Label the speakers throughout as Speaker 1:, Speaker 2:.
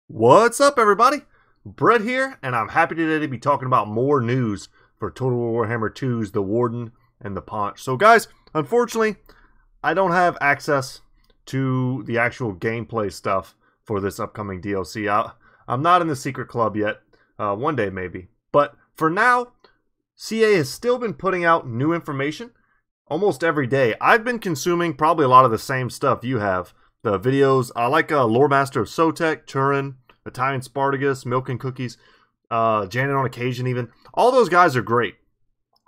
Speaker 1: What's up, everybody? Brett here, and I'm happy today to be talking about more news for Total Warhammer 2's The Warden and the Paunch. So guys, unfortunately, I don't have access to the actual gameplay stuff for this upcoming DLC. I'm not in the secret club yet. One day maybe. But for now, CA has still been putting out new information almost every day. I've been consuming probably a lot of the same stuff you have. The videos, I like Lore Master of Sotek, Turin, Italian Spartacus, Milk and Cookies, Janet on occasion even. All those guys are great.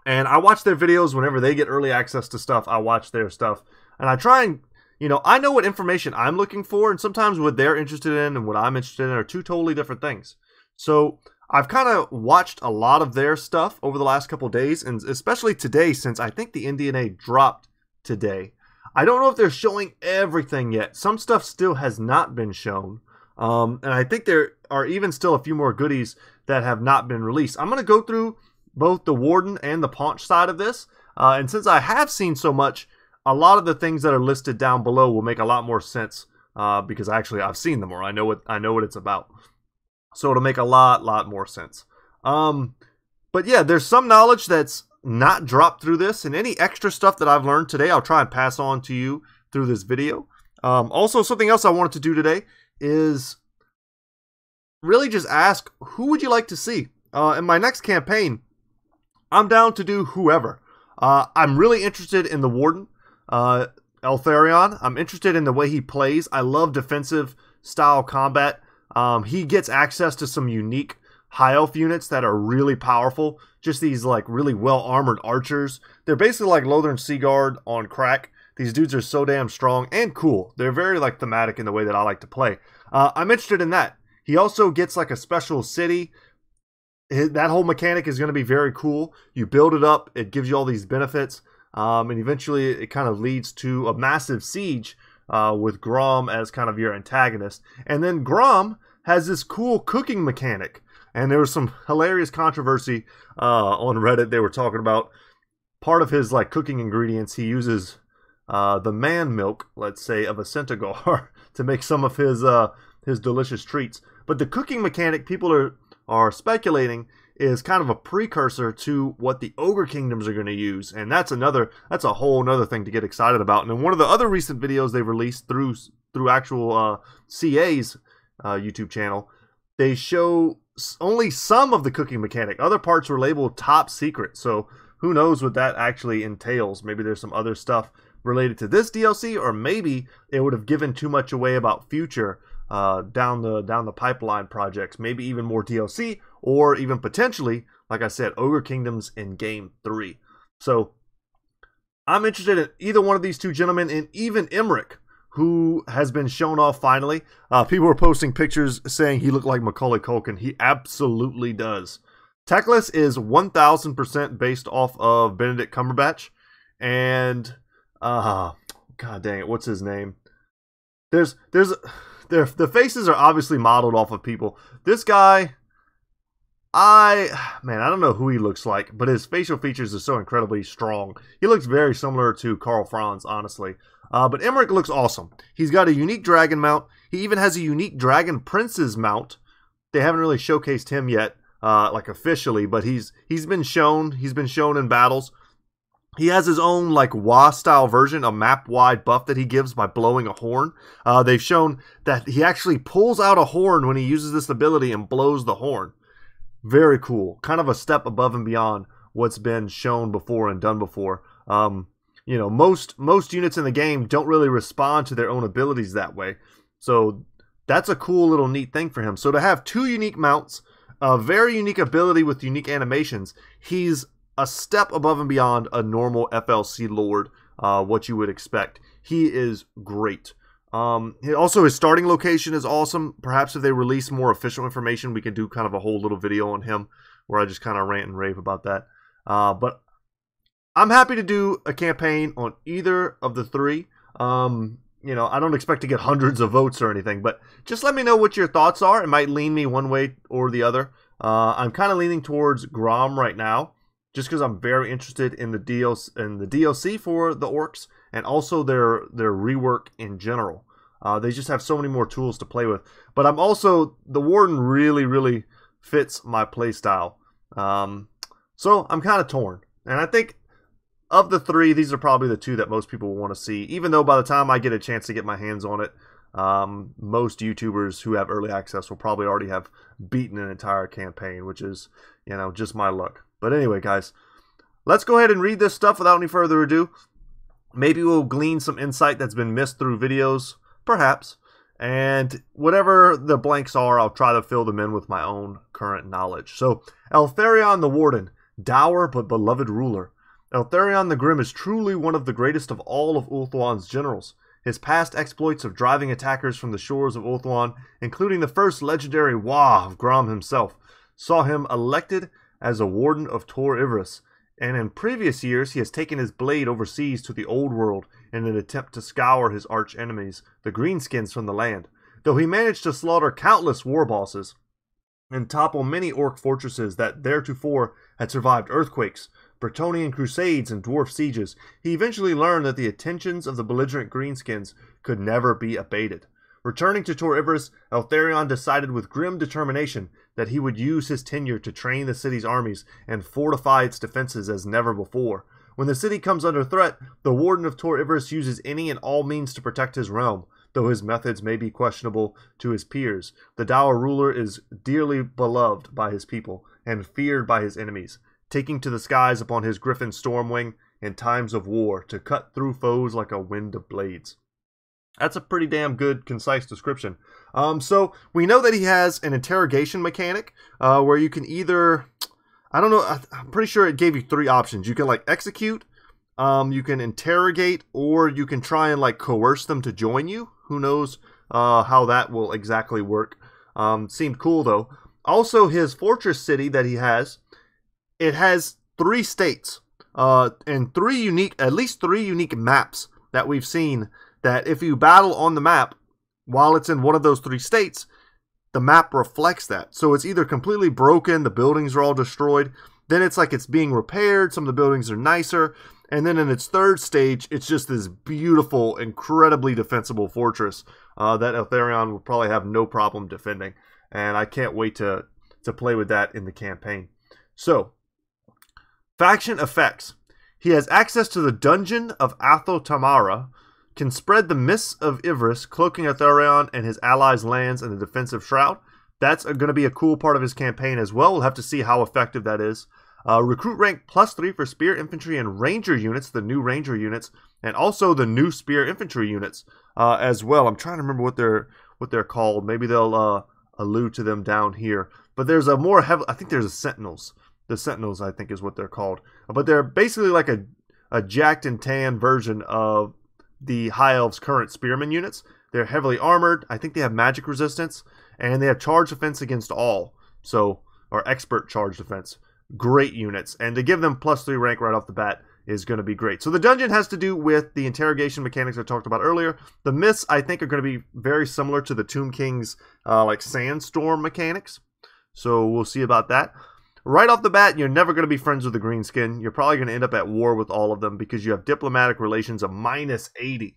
Speaker 1: And I watch their videos whenever they get early access to stuff. I watch their stuff. And I try and, I know what information I'm looking for. And sometimes what they're interested in and what I'm interested in are two totally different things. So I've kind of watched a lot of their stuff over the last couple days. And especially today, since I think the NDA dropped today. I don't know if they're showing everything yet. Some stuff still has not been shown. And I think there are even still a few more goodies that have not been released. I'm going to go through both the Warden and the Paunch side of this. And since I have seen so much, a lot of the things that are listed down below will make a lot more sense because actually I've seen them or I know what it's about. So it'll make a lot more sense. But yeah, there's some knowledge that's not dropped through this, and any extra stuff that I've learned today I'll try and pass on to you through this video. Also, something else I wanted to do today is really just ask, who would you like to see in my next campaign? I'm down to do whoever. I'm really interested in the Warden, Eltharion. I'm interested in the way he plays. I love defensive style combat. He gets access to some unique high elf units that are really powerful. Just these like really well armored archers. They're basically like Lothern Sea Guard on crack. These dudes are so damn strong and cool. They're very like thematic in the way that I like to play. I'm interested in that. He also gets like a special city. That whole mechanic is going to be very cool. You build it up, it gives you all these benefits, and eventually it kind of leads to a massive siege with Grom as kind of your antagonist. And then Grom has this cool cooking mechanic. And there was some hilarious controversy on Reddit. They were talking about part of his like cooking ingredients. He uses the man milk, let's say, of a centaur to make some of his delicious treats. But the cooking mechanic, people are speculating, is kind of a precursor to what the Ogre Kingdoms are going to use. And that's a whole other thing to get excited about. And in one of the other recent videos they released through actual CA's YouTube channel, they show only some of the cooking mechanic. Other parts were labeled top secret. So who knows what that actually entails. Maybe there's some other stuff related to this DLC, or maybe it would have given too much away about future down the pipeline projects. Maybe even more DLC, or even potentially, like I said, Ogre Kingdoms in Game 3. So I'm interested in either one of these two gentlemen, and even Emmerich, who has been shown off finally. People were posting pictures saying he looked like Macaulay Culkin. He absolutely does. Teclis is 1000% based off of Benedict Cumberbatch. And, god dang it, what's his name? The faces are obviously modeled off of people. This guy, I don't know who he looks like, but his facial features are so incredibly strong. He looks very similar to Karl Franz, honestly. But Emmerich looks awesome. He's got a unique dragon mount. He even has a unique dragon prince's mount. They haven't really showcased him yet, like officially, but he's been shown. He's been shown in battles. He has his own like WA style version, a map wide buff that he gives by blowing a horn. They've shown that he actually pulls out a horn when he uses this ability and blows the horn. Very cool. Kind of a step above and beyond what's been shown before and done before. Most units in the game don't really respond to their own abilities that way. So that's a cool little neat thing for him. So to have two unique mounts, a very unique ability with unique animations, he's a step above and beyond a normal FLC Lord, what you would expect. He is great. Also, his starting location is awesome. Perhaps if they release more official information, we can do kind of a whole little video on him where I just kind of rant and rave about that. But I'm happy to do a campaign on either of the three. I don't expect to get hundreds of votes or anything, but just let me know what your thoughts are. It might lean me one way or the other. I'm kind of leaning towards Grom right now, just because I'm very interested in the DLC for the orcs and also their rework in general. They just have so many more tools to play with. But I'm also, the Warden really fits my playstyle. So I'm kind of torn. And I think of the three, these are probably the two that most people will want to see. Even though by the time I get a chance to get my hands on it, most YouTubers who have early access will probably already have beaten an entire campaign, which is, you know, just my luck. But anyway, guys, let's go ahead and read this stuff without any further ado. Maybe we'll glean some insight that's been missed through videos, perhaps. And whatever the blanks are, I'll try to fill them in with my own current knowledge. So, Eltharion the Warden, dour but beloved ruler. Eltharion the Grim is truly one of the greatest of all of Ulthuan's generals. His past exploits of driving attackers from the shores of Ulthuan, including the first legendary Wah of Grom himself, saw him elected as a Warden of Tor Yvresse, and in previous years he has taken his blade overseas to the Old World in an attempt to scour his arch-enemies, the Greenskins, from the land. Though he managed to slaughter countless war bosses and topple many orc fortresses that theretofore had survived earthquakes, Bretonnian crusades, and dwarf sieges, he eventually learned that the attentions of the belligerent Greenskins could never be abated. Returning to Tor Yvresse, Eltharion decided with grim determination that he would use his tenure to train the city's armies and fortify its defenses as never before. When the city comes under threat, the Warden of Tor Yvresse uses any and all means to protect his realm, though his methods may be questionable to his peers. The dour ruler is dearly beloved by his people and feared by his enemies, taking to the skies upon his griffin Stormwing in times of war to cut through foes like a wind of blades. That's a pretty damn good, concise description. So we know that he has an interrogation mechanic where you can either, I don't know, I'm pretty sure it gave you three options. You can like execute, you can interrogate, or you can try and like coerce them to join you. Who knows how that will exactly work. Seemed cool though. Also, his fortress city that he has, it has 3 states and at least three unique maps that we've seen. That if you battle on the map while it's in one of those 3 states, the map reflects that. So it's either completely broken, the buildings are all destroyed, then it's like it's being repaired, some of the buildings are nicer, and then in its 3rd stage, it's just this beautiful, incredibly defensible fortress that Eltharion will probably have no problem defending. And I can't wait to play with that in the campaign. So, faction effects. He has access to the Dungeon of Atho Tamara, can spread the mists of Yvresse, cloaking Eltharion and his allies' lands in the defensive shroud. That's going to be a cool part of his campaign as well. We'll have to see how effective that is. Recruit rank +3 for spear infantry and ranger units, the new ranger units, and also the new spear infantry units as well. I'm trying to remember what they're called. Maybe they'll allude to them down here. But there's a more heavy, I think there's a Sentinels. The Sentinels, I think, is what they're called. But they're basically like a jacked and tan version of the High Elves' current spearman units. They're heavily armored. I think they have magic resistance, and they have charge defense against all. So, or expert charge defense. Great units, and to give them +3 rank right off the bat is going to be great. So the dungeon has to do with the interrogation mechanics I talked about earlier. The myths, I think, are going to be very similar to the Tomb King's like sandstorm mechanics. So we'll see about that. Right off the bat, you're never going to be friends with the Greenskin. You're probably going to end up at war with all of them because you have diplomatic relations of -80.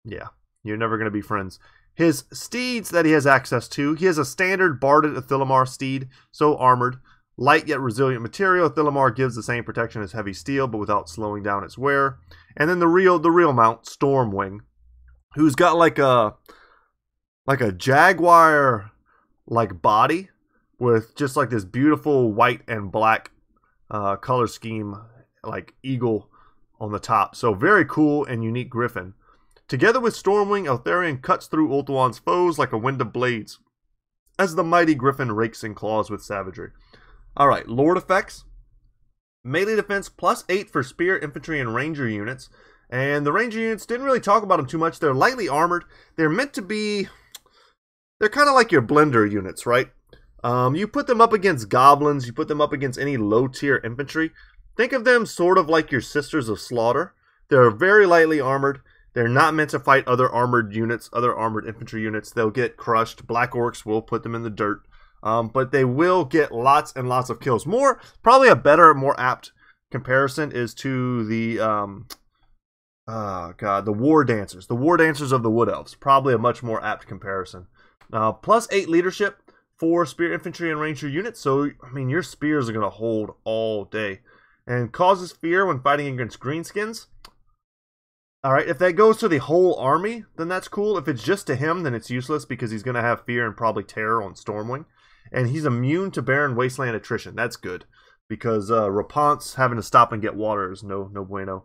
Speaker 1: Yeah, you're never going to be friends. His steeds that he has access to, he has a standard Barded Athilamar steed, so armored. Light yet resilient material. Athilamar gives the same protection as heavy steel, but without slowing down its wear. And then the real mount, Stormwing, who's got like a jaguar like body, with just like this beautiful white and black color scheme, like eagle on the top. So very cool and unique griffin. Together with Stormwing, Eltharion cuts through Ulthuan's foes like a wind of blades, as the mighty griffin rakes and claws with savagery. Alright, Lord effects. Melee defense +8 for spear, infantry, and ranger units. And the ranger units, didn't really talk about them too much. They're lightly armored. They're meant to be, they're kind of like your blender units, right? You put them up against goblins, you put them up against any low-tier infantry. Think of them sort of like your Sisters of Slaughter. They're very lightly armored. They're not meant to fight other armored units, other armored infantry units. They'll get crushed. Black Orcs will put them in the dirt. But they will get lots and lots of kills. Probably a better, more apt comparison is to the Oh, God. The War Dancers. The War Dancers of the Wood Elves. Probably a much more apt comparison. Plus 8 leadership for Spear Infantry and Ranger units. So, I mean, your spears are going to hold all day. And causes fear when fighting against Greenskins. Alright, if that goes to the whole army, then that's cool. If it's just to him, then it's useless because he's going to have fear and probably terror on Stormwing. And he's immune to Barren Wasteland attrition. That's good. Because Rapunce having to stop and get water is no bueno.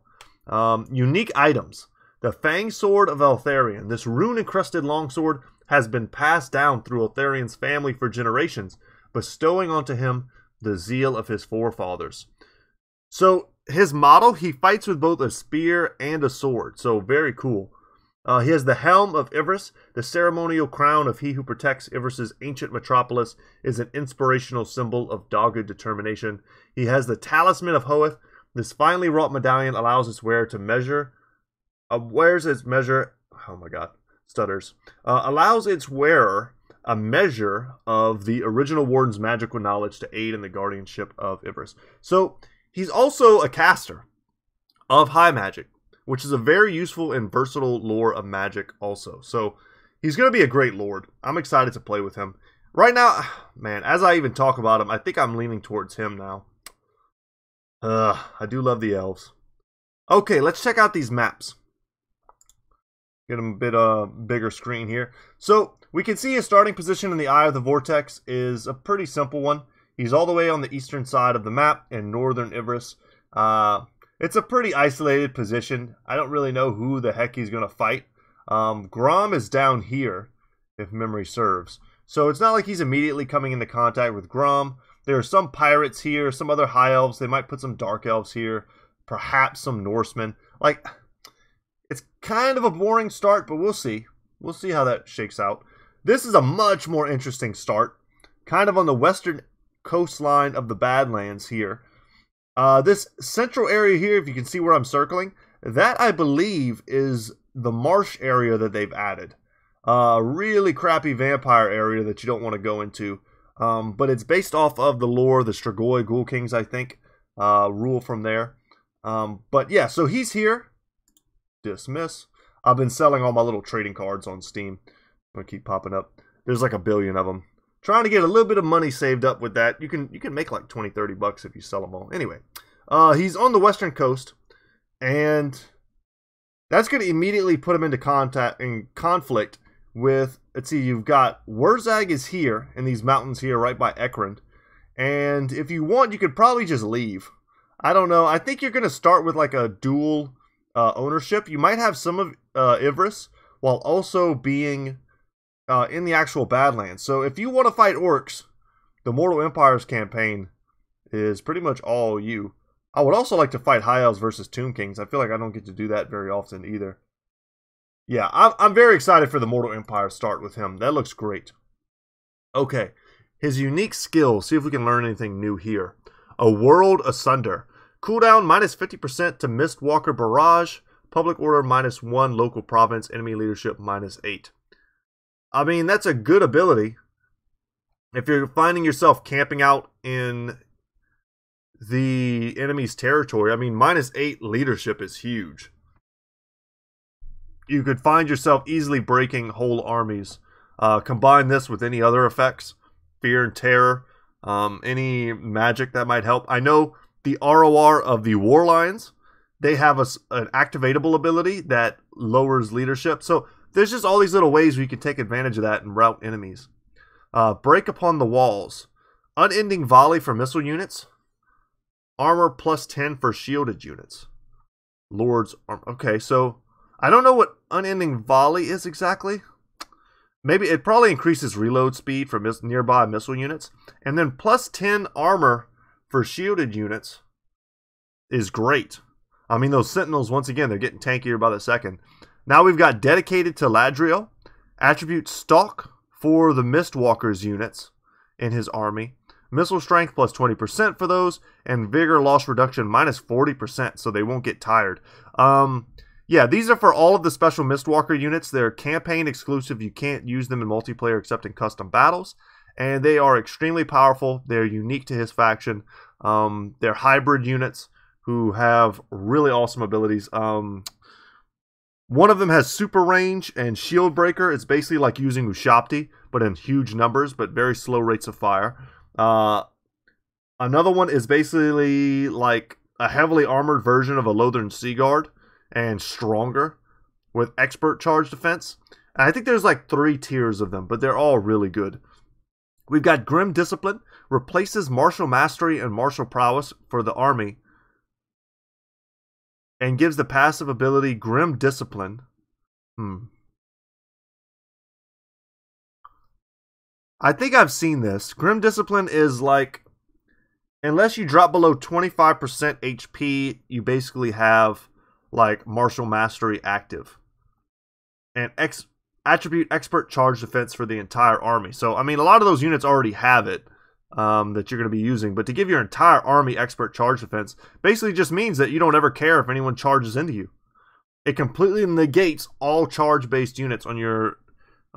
Speaker 1: Unique items. The Fang Sword of Eltharion. This rune-encrusted longsword has been passed down through Eltharion's family for generations, bestowing onto him the zeal of his forefathers. So, his model, he fights with both a spear and a sword. So, very cool. He has the Helm of Yvresse. The ceremonial crown of he who protects Yvresse's ancient metropolis is an inspirational symbol of dogged determination. He has the Talisman of Hoeth. This finely wrought medallion allows its wearer to measure... allows its wearer a measure of the original Warden's magical knowledge to aid in the guardianship of Yvresse. So, he's also a caster of high magic, which is a very useful and versatile lore of magic also. So, he's going to be a great lord. I'm excited to play with him. Right now, man, as I even talk about him, I think I'm leaning towards him now. I do love the elves. Okay, let's check out these maps. Get him a bit bigger screen here. So, we can see his starting position in the Eye of the Vortex is a pretty simple one. He's all the way on the eastern side of the map in northern Yvresse. It's a pretty isolated position. I don't really know who the heck he's going to fight. Grom is down here, if memory serves. So it's not like he's immediately coming into contact with Grom. There are some pirates here, some other high elves. They might put some dark elves here, perhaps some Norsemen. Like, it's kind of a boring start, but we'll see. We'll see how that shakes out. This is a much more interesting start, kind of on the western coastline of the Badlands here. This central area here, if you can see where I'm circling, that I believe is the marsh area that they've added. Really crappy vampire area that you don't want to go into. But it's based off of the lore, the Strigoi Ghoul Kings, I think, rule from there. But yeah, so he's here. Dismiss. I've been selling all my little trading cards on Steam. I'm going to keep popping up. There's like a billion of them. Trying to get a little bit of money saved up with that. You can make like 20, 30 bucks if you sell them all. Anyway, he's on the western coast, and that's going to immediately put him into conflict with, let's see, you've got Wurzag is here in these mountains here right by Ekrond. And if you want, you could probably just leave. I don't know. I think you're going to start with like a dual ownership. You might have some of Yvresse while also being in the actual Badlands. So if you want to fight orcs, the Mortal Empires campaign is pretty much all you. I would also like to fight High Elves versus Tomb Kings. I feel like I don't get to do that very often either. Yeah, I'm very excited for the Mortal Empire start with him. That looks great. Okay, his unique skills. See if we can learn anything new here. A World Asunder. Cooldown minus 50% to Mistwalker Barrage. Public Order -1. Local Province. Enemy Leadership -8. I mean, that's a good ability. If you're finding yourself camping out in the enemy's territory, I mean, -8 leadership is huge. You could find yourself easily breaking whole armies. Combine this with any other effects, fear and terror, any magic that might help. I know the ROR of the War Lions, they have an activatable ability that lowers leadership. So there's just all these little ways where you can take advantage of that and rout enemies. Break upon the walls. Unending volley for missile units. Armor +10 for shielded units. Lord's armor. Okay, so I don't know what unending volley is exactly. Maybe it probably increases reload speed for nearby missile units. And then +10 armor for shielded units is great. I mean, those Sentinels, once again, they're getting tankier by the second. Now we've got dedicated to Ladriel. Attribute Stalk for the Mistwalker's units in his army. Missile strength +20% for those. And vigor loss reduction -40%, so they won't get tired. Yeah, these are for all of the special Mistwalker units. They're campaign exclusive. You can't use them in multiplayer except in custom battles. And they are extremely powerful. They're unique to his faction. They're hybrid units who have really awesome abilities. One of them has super range and shield breaker. It's basically like using Ushabti, but in huge numbers, but very slow rates of fire. Another one is basically like a heavily armored version of a Lothern Sea Guard and stronger with expert charge defense. And I think there's like 3 tiers of them, but they're all really good. We've got Grim Discipline, replaces martial mastery and martial prowess for the army, and gives the passive ability Grim Discipline. I think I've seen this. Grim Discipline is like, unless you drop below 25% HP, you basically have like martial mastery active. And attribute expert charge defense for the entire army. So, I mean, a lot of those units already have it that you're going to be using. But to give your entire army expert charge defense basically just means that you don't ever care if anyone charges into you. It completely negates all charge-based units on your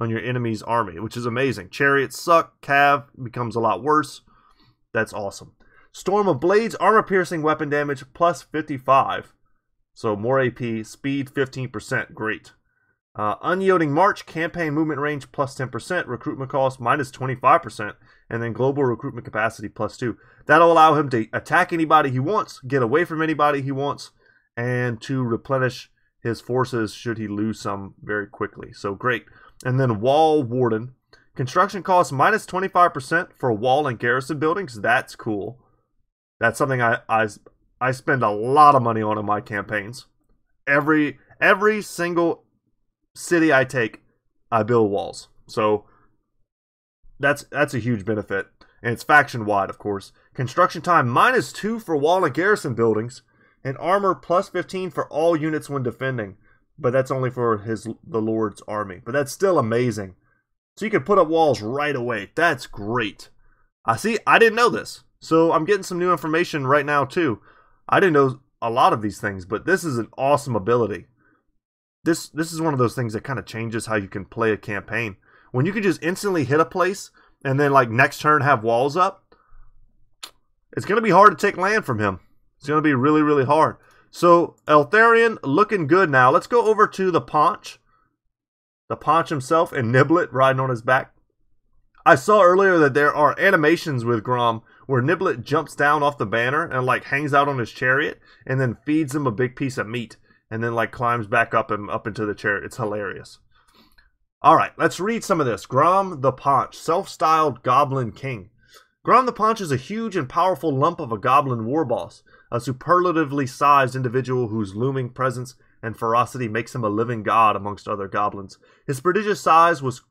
Speaker 1: enemy's army, which is amazing. Chariots suck. Cav becomes a lot worse. That's awesome. Storm of Blades, armor-piercing weapon damage plus 55. So more AP. Speed 15%. Great. Unyielding March, campaign movement range plus 10%, recruitment cost minus 25%, and then global recruitment capacity plus 2. That'll allow him to attack anybody he wants, get away from anybody he wants, and to replenish his forces should he lose some very quickly. So great. And then Wall Warden, construction cost minus 25% for wall and garrison buildings. That's cool. That's something I spend a lot of money on in my campaigns. Every single city I take, I build walls. So that's a huge benefit. And it's faction wide, of course. Construction time minus 2 for wall and garrison buildings, and armor plus 15 for all units when defending. But that's only for the Lord's army. But that's still amazing. So you can put up walls right away. That's great. I didn't know this. So I'm getting some new information right now too. I didn't know a lot of these things, but this is an awesome ability. This is one of those things that kind of changes how you can play a campaign. When you can just instantly hit a place and then like next turn have walls up, it's going to be hard to take land from him. It's going to be really, really hard. So Eltharion looking good now. Let's go over to the Paunch. The Paunch himself and Niblet riding on his back. I saw earlier that there are animations with Grom where Niblet jumps down off the banner and like hangs out on his chariot and then feeds him a big piece of meat. And then like climbs back up into the chariot. It's hilarious. All right, let's read some of this. Grom the Paunch, self-styled Goblin King. Grom the Paunch is a huge and powerful lump of a goblin war boss, a superlatively sized individual whose looming presence and ferocity makes him a living god amongst other goblins. His prodigious size was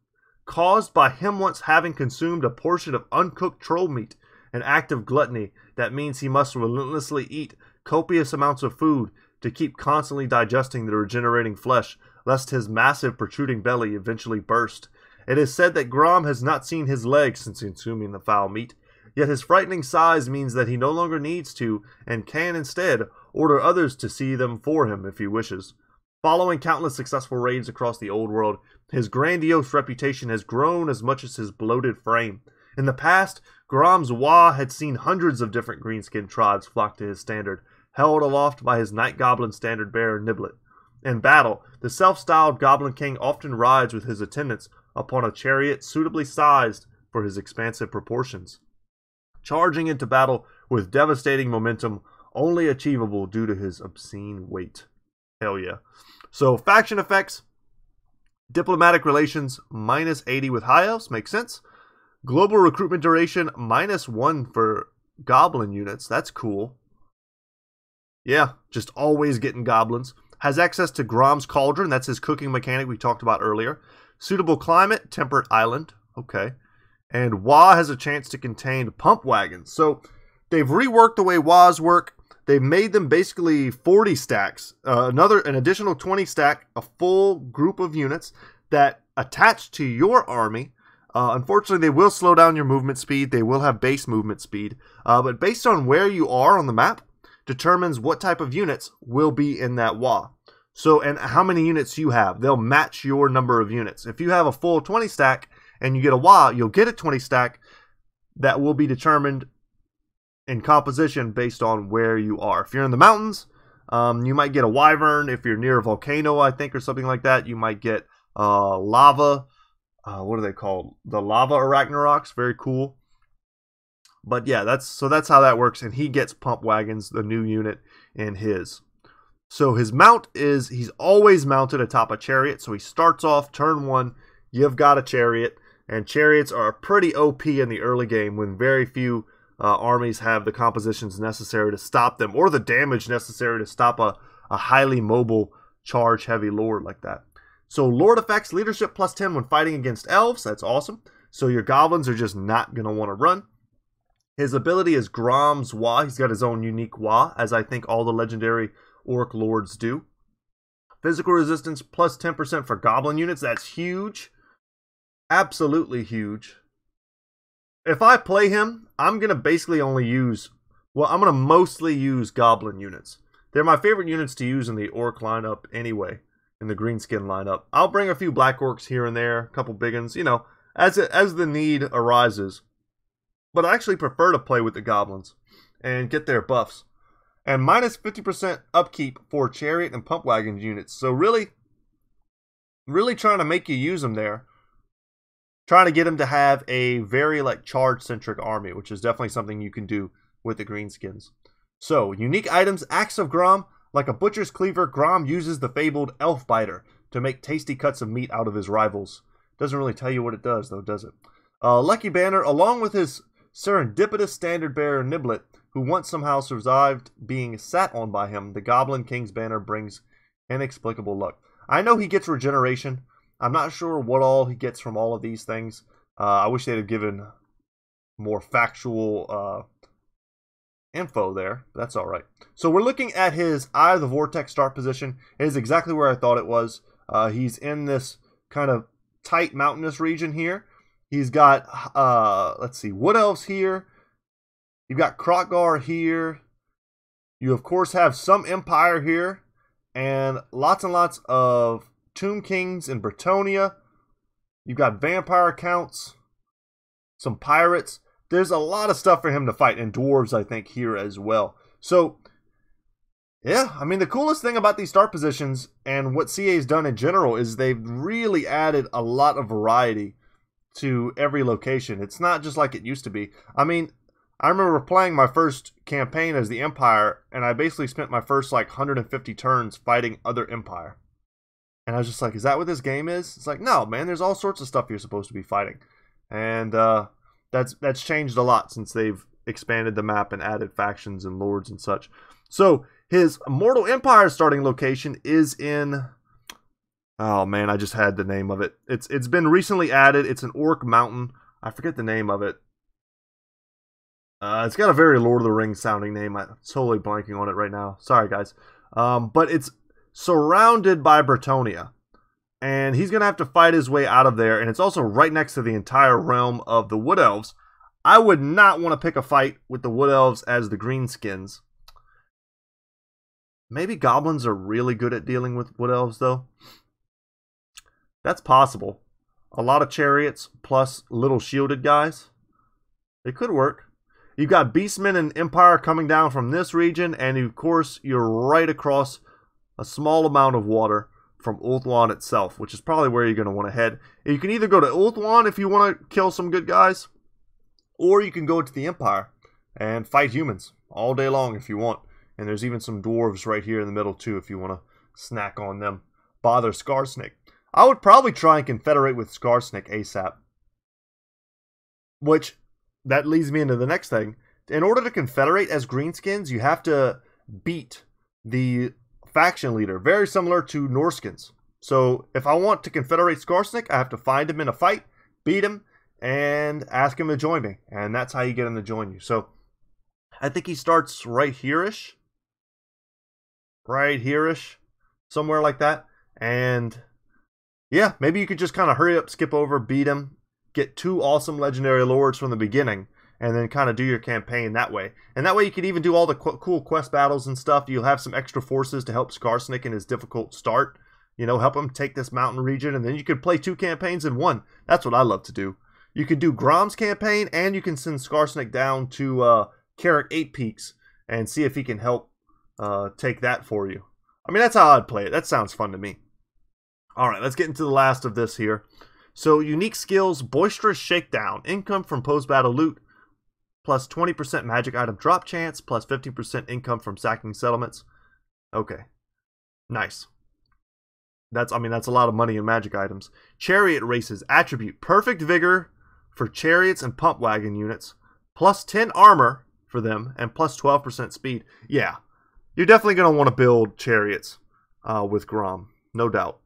Speaker 1: caused by him once having consumed a portion of uncooked troll meat, an act of gluttony that means he must relentlessly eat copious amounts of food to keep constantly digesting the regenerating flesh, lest his massive protruding belly eventually burst. It is said that Grom has not seen his legs since consuming the foul meat, yet his frightening size means that he no longer needs to, and can instead, order others to see them for him if he wishes. Following countless successful raids across the old world, his grandiose reputation has grown as much as his bloated frame. In the past, Grom's Wa had seen hundreds of different greenskin tribes flock to his standard, held aloft by his night goblin standard bearer Niblet. In battle, the self-styled Goblin King often rides with his attendants upon a chariot suitably sized for his expansive proportions, charging into battle with devastating momentum only achievable due to his obscene weight. Hell yeah. So, faction effects, diplomatic relations, minus 80 with High Elves, makes sense. Global recruitment duration, minus 1 for Goblin units, that's cool. Yeah, just always getting goblins. Has access to Grom's Cauldron. That's his cooking mechanic we talked about earlier. Suitable climate, temperate island. Okay. And Wa has a chance to contain pump wagons. So they've reworked the way Wa's work. They've made them basically 40 stacks. An additional 20 stack, a full group of units that attach to your army. Unfortunately, they will slow down your movement speed. They will have base movement speed. But based on where you are on the map, determines what type of units will be in that Wa. So, and how many units you have. They'll match your number of units. If you have a full 20 stack and you get a Wa, you'll get a 20 stack that will be determined in composition based on where you are. If you're in the mountains, You might get a wyvern if you're near a volcano, I think, or something like that. You might get lava. What are they called? The lava Arachnaroks. Very cool. But yeah, that's how that works. And he gets pump wagons, the new unit in his. So his mount is, he's always mounted atop a chariot. So he starts off turn 1, you've got a chariot. And chariots are pretty OP in the early game when very few armies have the compositions necessary to stop them, or the damage necessary to stop a highly mobile charge heavy lord like that. So lord effects, leadership plus 10 when fighting against elves. That's awesome. So your goblins are just not going to want to run. His ability is Grom's Wa. He's got his own unique Wa, as I think all the legendary orc lords do. Physical resistance plus 10% for goblin units. That's huge. Absolutely huge. If I play him, I'm going to basically only use, well, I'm going to mostly use goblin units. They're my favorite units to use in the orc lineup anyway, in the greenskin lineup. I'll bring a few black orcs here and there, a couple big ones, you know, as the need arises. But I actually prefer to play with the goblins and get their buffs. And minus 50% upkeep for chariot and pump wagon units. So really trying to make you use them there. Trying to get him to have a very charge-centric army, which is definitely something you can do with the greenskins. So, unique items, Axe of Grom. Like a butcher's cleaver, Grom uses the fabled elf biter to make tasty cuts of meat out of his rivals. Doesn't really tell you what it does, though, does it? Lucky Banner, along with his serendipitous standard bearer Niblet, who once somehow survived being sat on by him, the Goblin King's banner brings inexplicable luck. I know he gets regeneration. I'm not sure what all he gets from all of these things. I wish they'd have given more factual info there. That's all right. So we're looking at his Eye of the Vortex start position. It is exactly where I thought it was. He's in this kind of tight mountainous region here. He's got, let's see, Wood Elves here. You've got Krotgar here. You, of course, have some Empire here. And lots of Tomb Kings in Bretonnia. You've got vampire counts, some pirates. There's a lot of stuff for him to fight, and dwarves, I think, here as well. So, yeah, I mean, the coolest thing about these start positions and what CA's done in general is they've really added a lot of variety to every location. It's not just like it used to be. I mean, I remember playing my first campaign as the Empire, and I basically spent my first 150 turns fighting other Empire. And I was just like, is that what this game is? It's like, no, man, there's all sorts of stuff you're supposed to be fighting. And that's changed a lot since they've expanded the map and added factions and lords and such. So his Mortal Empire starting location is in... Oh, man, I just had the name of it. It's been recently added. It's an Orc Mountain. I forget the name of it. It's got a very Lord of the Rings sounding name. I'm totally blanking on it right now. Sorry, guys. But it's surrounded by Bretonnia, and he's going to have to fight his way out of there, and it's also right next to the entire realm of the Wood Elves. I would not want to pick a fight with the Wood Elves as the Greenskins. Maybe goblins are really good at dealing with Wood Elves, though. That's possible. A lot of chariots plus little shielded guys. It could work. You've got Beastmen and Empire coming down from this region, and of course, you're right across a small amount of water from Ulthuan itself, which is probably where you're going to want to head. You can either go to Ulthuan if you want to kill some good guys, or you can go to the Empire and fight humans all day long if you want. And there's even some dwarves right here in the middle too if you want to snack on them. Bother Skarsnik. I would probably try and confederate with Skarsnik ASAP. Which, that leads me into the next thing. In order to confederate as Greenskins, you have to beat the faction leader, very similar to Norskins. So if I want to confederate Skarsnik, I have to find him in a fight, beat him, and ask him to join me. And that's how you get him to join you. So I think he starts right here-ish. Right here-ish. Somewhere like that. And yeah, maybe you could just kind of hurry up, skip over, beat him, get 2 awesome legendary lords from the beginning, and then kind of do your campaign that way. And that way you can even do all the cool quest battles and stuff. You'll have some extra forces to help Skarsnik in his difficult start. You know, help him take this mountain region, and then you could play 2 campaigns in one. That's what I love to do. You could do Grom's campaign, and you can send Skarsnik down to Carrick 8 Peaks and see if he can help take that for you. I mean, that's how I'd play it. That sounds fun to me. All right, let's get into the last of this here. So, unique skills, Boisterous Shakedown. Income from post-battle loot, plus 20% magic item drop chance, plus 15% income from sacking settlements. Okay, nice. That's a lot of money in magic items. Chariot Races. Attribute, Perfect Vigor for chariots and pump wagon units, plus 10 armor for them, and plus 12% speed. Yeah, you're definitely going to want to build chariots with Grom, no doubt.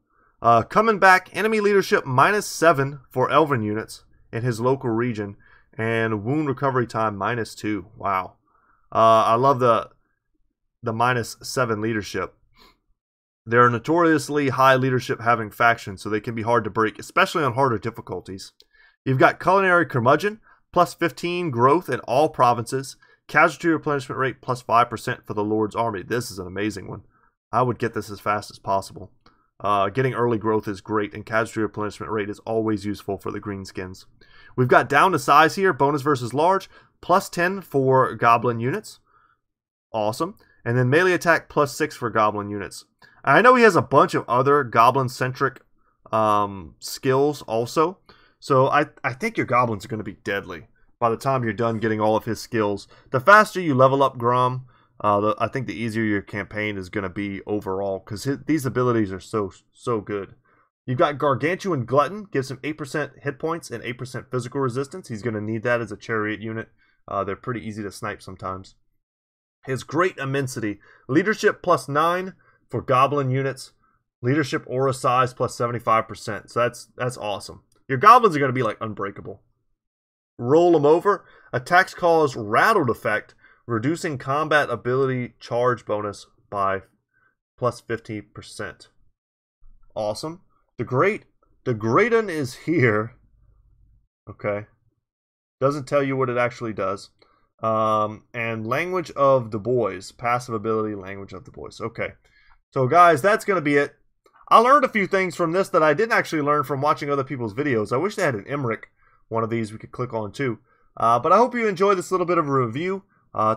Speaker 1: Coming back, enemy leadership -7 for Elven units in his local region, and wound recovery time -2. Wow. I love the -7 leadership. They're notoriously high leadership having factions, so they can be hard to break, especially on harder difficulties. You've got Culinary Curmudgeon, plus 15 growth in all provinces. Casualty replenishment rate, plus 5% for the Lord's Army. This is an amazing one. I would get this as fast as possible. Getting early growth is great, and casualty replenishment rate is always useful for the Greenskins. We've got down to size here, bonus versus large, plus 10 for Goblin units. Awesome. And then melee attack, plus 6 for Goblin units. I know he has a bunch of other Goblin-centric skills also. So I think your Goblins are going to be deadly by the time you're done getting all of his skills. The faster you level up Grom, I think the easier your campaign is going to be overall, because these abilities are so good. You've got Gargantuan Glutton, gives him 8% hit points and 8% physical resistance. He's going to need that as a chariot unit. They're pretty easy to snipe sometimes. His Great Immensity, leadership plus 9 for Goblin units. Leadership aura size plus 75%. So that's awesome. Your Goblins are going to be like unbreakable. Roll them over. Attacks cause rattled effect, reducing combat ability charge bonus by plus 50%. Awesome. The Greaton is here. Okay. Doesn't tell you what it actually does. And Language of the Boys. Passive ability, Language of the Boys. Okay. So guys, that's going to be it. I learned a few things from this that I didn't actually learn from watching other people's videos. I wish they had an Emmerich, one of these we could click on too. But I hope you enjoyed this little bit of a review.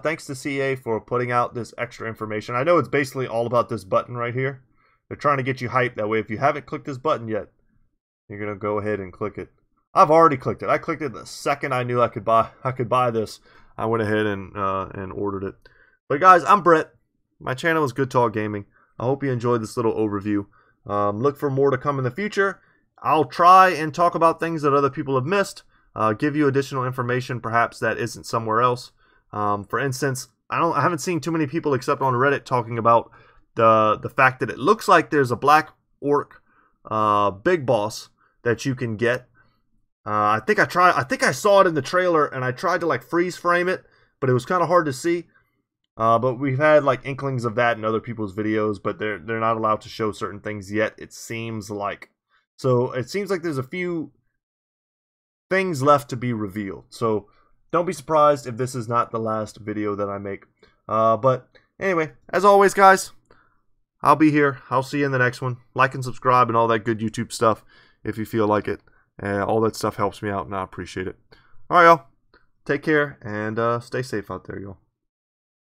Speaker 1: Thanks to CA for putting out this extra information. I know it's basically all about this button right here. They're trying to get you hyped that way. If you haven't clicked this button yet, you're going to go ahead and click it. I've already clicked it. I clicked it the second I knew I could buy this. I went ahead and ordered it. But guys, I'm Brett. My channel is Goodtalk Gaming. I hope you enjoyed this little overview. Look for more to come in the future. I'll try and talk about things that other people have missed. Give you additional information perhaps that isn't somewhere else. For instance, I haven't seen too many people except on Reddit talking about the fact that it looks like there's a black orc big boss that you can get. I think I saw it in the trailer and I tried to like freeze frame it, but it was kind of hard to see. But we've had like inklings of that in other people's videos, but they're not allowed to show certain things yet, it seems like. So it seems like there's a few things left to be revealed. So don't be surprised if this is not the last video that I make. But anyway, as always guys, I'll be here. I'll see you in the next one. Like and subscribe and all that good YouTube stuff if you feel like it. All that stuff helps me out and I appreciate it. Alright y'all, take care and stay safe out there y'all.